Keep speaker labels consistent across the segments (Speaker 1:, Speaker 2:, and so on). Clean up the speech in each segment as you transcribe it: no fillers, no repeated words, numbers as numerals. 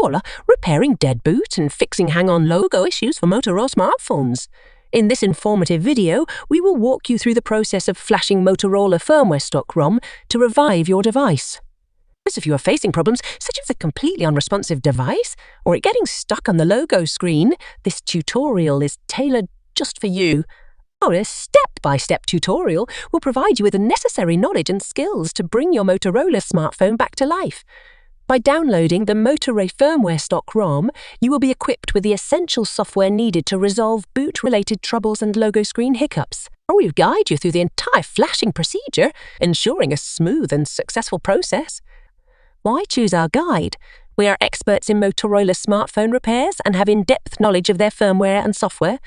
Speaker 1: Motorola, repairing dead boot and fixing hang-on logo issues for Motorola smartphones. In this informative video, we will walk you through the process of flashing Motorola firmware stock ROM to revive your device. If you are facing problems such as a completely unresponsive device or it getting stuck on the logo screen, this tutorial is tailored just for you. Our step-by-step tutorial will provide you with the necessary knowledge and skills to bring your Motorola smartphone back to life. By downloading the Motorola firmware stock ROM, you will be equipped with the essential software needed to resolve boot-related troubles and logo screen hiccups. We will guide you through the entire flashing procedure, ensuring a smooth and successful process. Why choose our guide? We are experts in Motorola smartphone repairs and have in-depth knowledge of their firmware and software.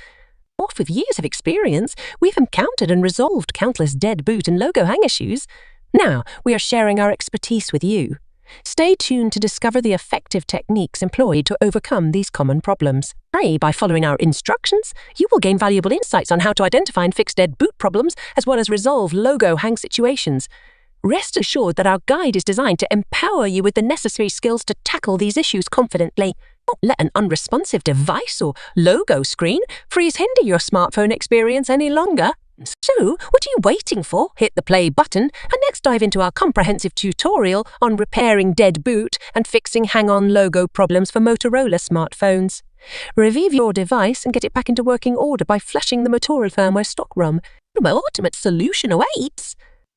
Speaker 1: With years of experience, we've encountered and resolved countless dead boot and logo hang issues. Now, we are sharing our expertise with you. Stay tuned to discover the effective techniques employed to overcome these common problems. By following our instructions, you will gain valuable insights on how to identify and fix dead boot problems, as well as resolve logo hang situations. Rest assured that our guide is designed to empower you with the necessary skills to tackle these issues confidently. Don't let an unresponsive device or logo screen hinder your smartphone experience any longer. So, what are you waiting for? Hit the play button and let's dive into our comprehensive tutorial on repairing dead boot and fixing hang-on logo problems for Motorola smartphones. Revive your device and get it back into working order by flashing the Motorola firmware stock ROM. The ultimate solution awaits.